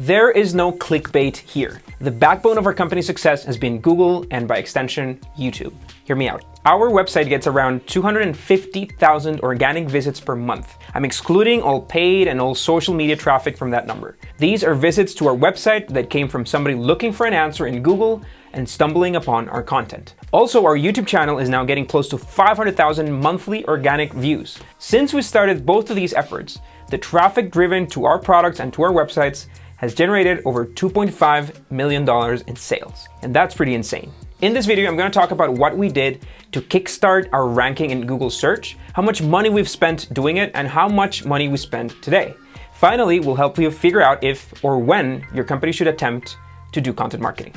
There is no clickbait here. The backbone of our company's success has been Google and by extension, YouTube. Hear me out. Our website gets around 250,000 organic visits per month. I'm excluding all paid and all social media traffic from that number. These are visits to our website that came from somebody looking for an answer in Google and stumbling upon our content. Also, our YouTube channel is now getting close to 500,000 monthly organic views. Since we started both of these efforts, the traffic driven to our products and to our websites has generated over $2.5 million in sales. And that's pretty insane. In this video, I'm going to talk about what we did to kickstart our ranking in Google search, how much money we've spent doing it, and how much money we spend today. Finally, we'll help you figure out if or when your company should attempt to do content marketing.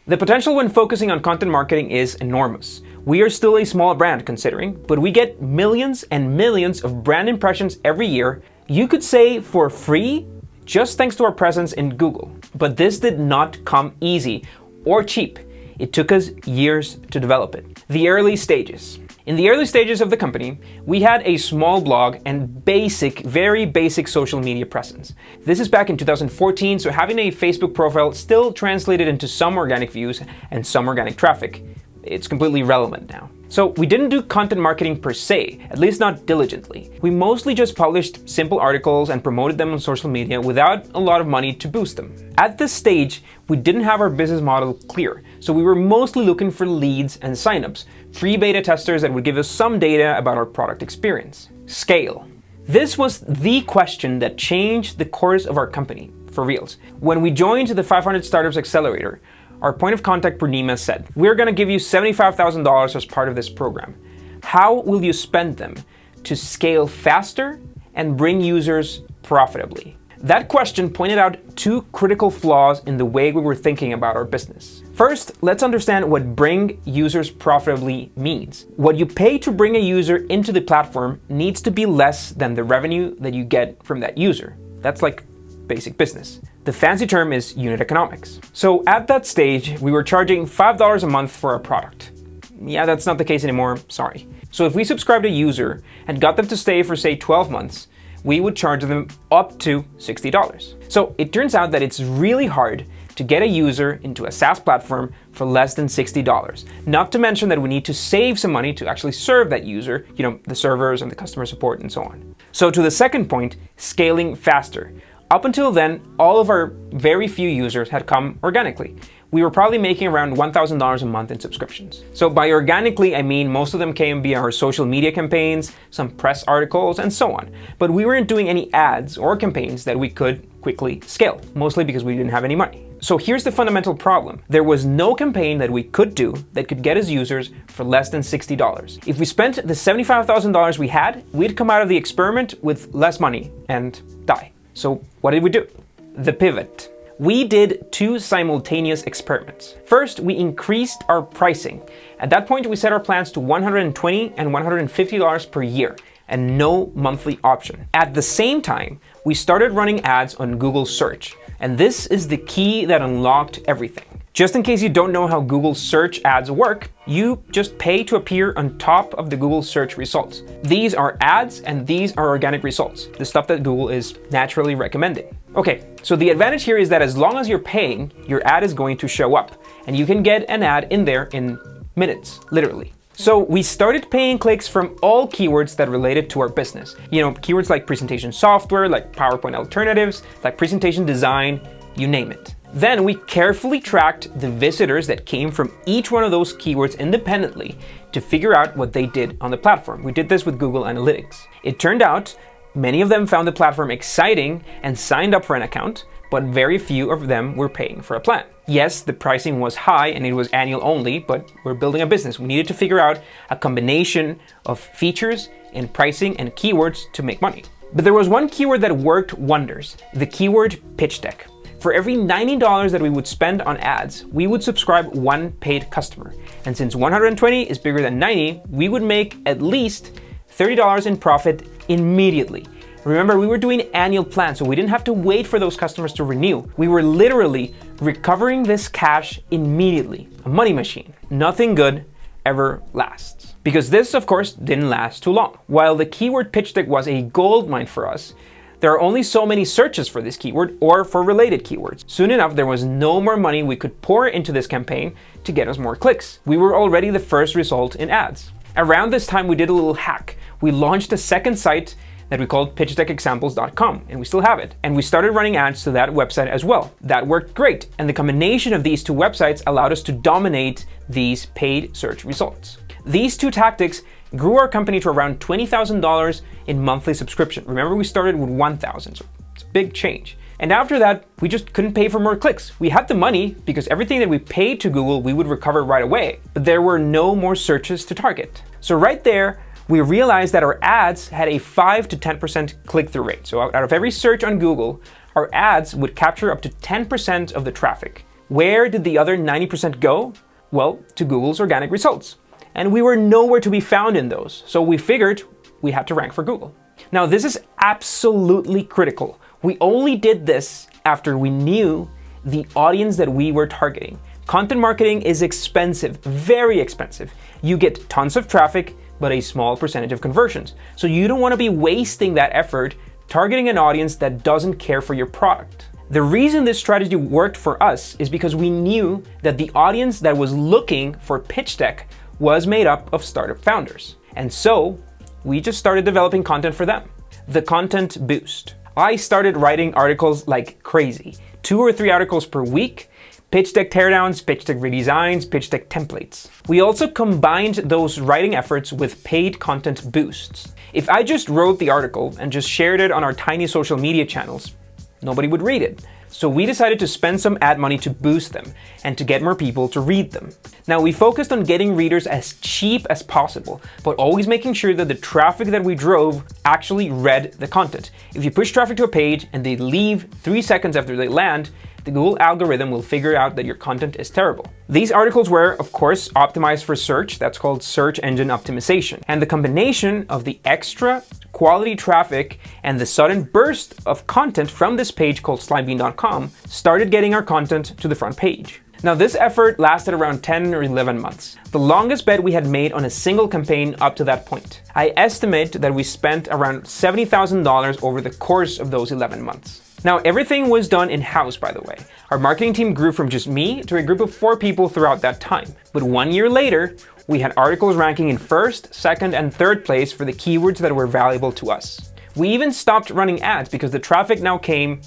The potential when focusing on content marketing is enormous. We are still a small brand considering, but we get millions and millions of brand impressions every year. You could say for free, just thanks to our presence in Google. But this did not come easy or cheap. It took us years to develop it. The early stages. In the early stages of the company, we had a small blog and very basic social media presence. This is back in 2014, so having a Facebook profile still translated into some organic views and some organic traffic. It's completely relevant now. So we didn't do content marketing per se, at least not diligently. We mostly just published simple articles and promoted them on social media without a lot of money to boost them. At this stage, we didn't have our business model clear, so we were mostly looking for leads and signups, free beta testers that would give us some data about our product experience. Scale. This was the question that changed the course of our company, for reals. When we joined the 500 Startups Accelerator, our point of contact, Purnima, said, "We're going to give you $75,000 as part of this program. How will you spend them to scale faster and bring users profitably?" That question pointed out two critical flaws in the way we were thinking about our business. First, let's understand what bring users profitably means. What you pay to bring a user into the platform needs to be less than the revenue that you get from that user. That's like basic business. The fancy term is unit economics. So at that stage, we were charging $5 a month for our product. Yeah, that's not the case anymore, sorry. So if we subscribed a user and got them to stay for say 12 months, we would charge them up to $60. So it turns out that it's really hard to get a user into a SaaS platform for less than $60. Not to mention that we need to save some money to actually serve that user, the servers and the customer support and so on. So to the second point, scaling faster. Up until then, all of our very few users had come organically. We were probably making around $1,000 a month in subscriptions. So by organically, I mean most of them came via our social media campaigns, some press articles, and so on. But we weren't doing any ads or campaigns that we could quickly scale, mostly because we didn't have any money. So here's the fundamental problem. There was no campaign that we could do that could get us users for less than $60. If we spent the $75,000 we had, we'd come out of the experiment with less money and die. So what did we do? The pivot. We did two simultaneous experiments. First, we increased our pricing. At that point, we set our plans to $120 and $150 per year and no monthly option. At the same time, we started running ads on Google search. And this is the key that unlocked everything. Just in case you don't know how Google search ads work, you just pay to appear on top of the Google search results. These are ads and these are organic results, the stuff that Google is naturally recommending. Okay, so the advantage here is that as long as you're paying, your ad is going to show up and you can get an ad in there in minutes, literally. So we started paying clicks from all keywords that related to our business. Keywords like presentation software, like PowerPoint alternatives, like presentation design, you name it. Then we carefully tracked the visitors that came from each one of those keywords independently to figure out what they did on the platform. We did this with Google Analytics. It turned out many of them found the platform exciting and signed up for an account, but very few of them were paying for a plan. Yes, the pricing was high and it was annual only, but we're building a business. We needed to figure out a combination of features and pricing and keywords to make money. But there was one keyword that worked wonders, the keyword pitch deck. For every $90 that we would spend on ads, we would subscribe one paid customer. And since 120 is bigger than 90, we would make at least $30 in profit immediately. Remember, we were doing annual plans, so we didn't have to wait for those customers to renew. We were literally recovering this cash immediately. A money machine. Nothing good ever lasts. Because this, of course, didn't last too long. While the keyword pitch deck was a goldmine for us, there are only so many searches for this keyword or for related keywords. Soon enough, there was no more money we could pour into this campaign to get us more clicks. We were already the first result in ads. Around this time, we did a little hack. We launched a second site that we called pitchdeckexamples.com, and we still have it. And we started running ads to that website as well. That worked great. And the combination of these two websites allowed us to dominate these paid search results. These two tactics grew our company to around $20,000 in monthly subscription. Remember, we started with 1,000, so it's a big change. And after that, we just couldn't pay for more clicks. We had the money because everything that we paid to Google, we would recover right away, but there were no more searches to target. So right there, we realized that our ads had a 5 to 10% click-through rate. So out of every search on Google, our ads would capture up to 10% of the traffic. Where did the other 90% go? Well, to Google's organic results. And we were nowhere to be found in those. So we figured we had to rank for Google. Now, this is absolutely critical. We only did this after we knew the audience that we were targeting. Content marketing is expensive, very expensive. You get tons of traffic, but a small percentage of conversions. So you don't want to be wasting that effort targeting an audience that doesn't care for your product. The reason this strategy worked for us is because we knew that the audience that was looking for pitch deck was made up of startup founders. And so we just started developing content for them. The content boost. I started writing articles like crazy, 2 or 3 articles per week, pitch deck teardowns, pitch deck redesigns, pitch deck templates. We also combined those writing efforts with paid content boosts. If I just wrote the article and just shared it on our tiny social media channels, nobody would read it. So we decided to spend some ad money to boost them and to get more people to read them. Now, we focused on getting readers as cheap as possible, but always making sure that the traffic that we drove actually read the content. If you push traffic to a page and they leave 3 seconds after they land, the Google algorithm will figure out that your content is terrible. These articles were, of course, optimized for search. That's called search engine optimization. And the combination of the extra quality traffic and the sudden burst of content from this page called Slidebean.com started getting our content to the front page. Now, this effort lasted around 10 or 11 months, the longest bet we had made on a single campaign up to that point. I estimate that we spent around $70,000 over the course of those 11 months. Now, everything was done in-house, by the way. Our marketing team grew from just me to a group of 4 people throughout that time. But 1 year later, we had articles ranking in 1st, 2nd, and 3rd place for the keywords that were valuable to us. We even stopped running ads because the traffic now came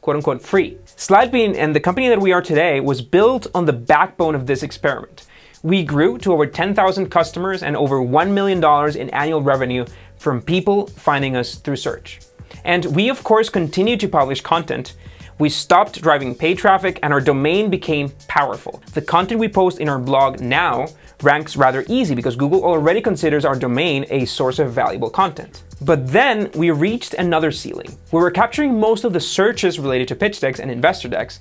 quote-unquote free. Slidebean and the company that we are today was built on the backbone of this experiment. We grew to over 10,000 customers and over $1 million in annual revenue from people finding us through search. And we, of course, continued to publish content. We stopped driving paid traffic and our domain became powerful. The content we post in our blog now ranks rather easy because Google already considers our domain a source of valuable content. But then we reached another ceiling. We were capturing most of the searches related to pitch decks and investor decks,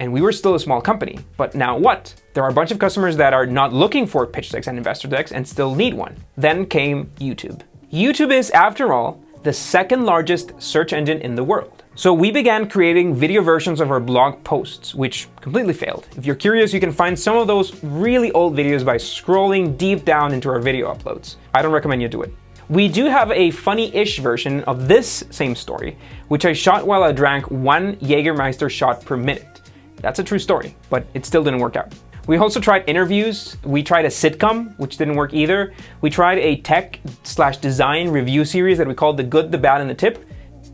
and we were still a small company. But now what? There are a bunch of customers that are not looking for pitch decks and investor decks and still need one. Then came YouTube. YouTube is, after all, the 2nd largest search engine in the world. So we began creating video versions of our blog posts, which completely failed. If you're curious, you can find some of those really old videos by scrolling deep down into our video uploads. I don't recommend you do it. We do have a funny-ish version of this same story, which I shot while I drank 1 Jägermeister shot per minute. That's a true story, but it still didn't work out. We also tried interviews. We tried a sitcom, which didn't work either. We tried a tech/design review series that we called The Good, the Bad, and the Tip.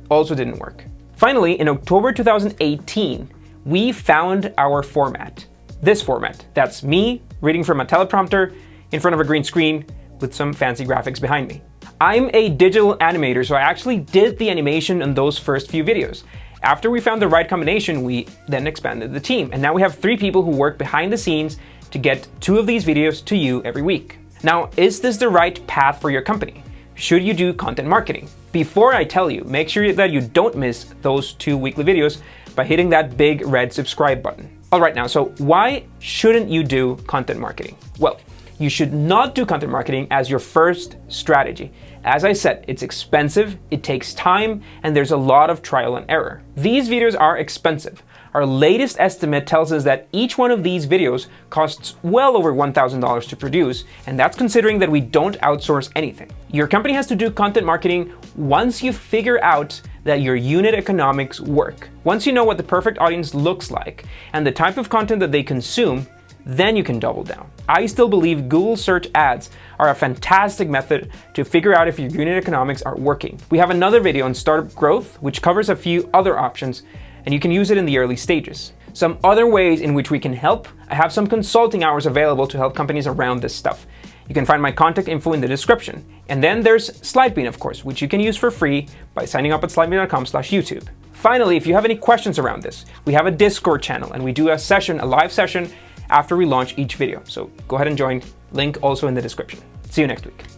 Also didn't work. Finally, in October 2018, we found our format. This format. That's me reading from a teleprompter in front of a green screen with some fancy graphics behind me. I'm a digital animator, so I actually did the animation on those first few videos. After we found the right combination, we then expanded the team. And now we have 3 people who work behind the scenes to get 2 of these videos to you every week. Now, is this the right path for your company? Should you do content marketing? Before I tell you, make sure that you don't miss those 2 weekly videos by hitting that big red subscribe button. All right, now, so why shouldn't you do content marketing? Well, you should not do content marketing as your first strategy. As I said, it's expensive, it takes time, and there's a lot of trial and error. These videos are expensive. Our latest estimate tells us that each one of these videos costs well over $1,000 to produce, and that's considering that we don't outsource anything. Your company has to do content marketing once you figure out that your unit economics work. Once you know what the perfect audience looks like and the type of content that they consume, then you can double down. I still believe Google search ads are a fantastic method to figure out if your unit economics are working. We have another video on startup growth, which covers a few other options, and you can use it in the early stages. Some other ways in which we can help: I have some consulting hours available to help companies around this stuff. You can find my contact info in the description. And then there's Slidebean, of course, which you can use for free by signing up at slidebean.com/YouTube. Finally, if you have any questions around this, we have a Discord channel and we do a live session after we launch each video. So go ahead and join. Link also in the description. See you next week.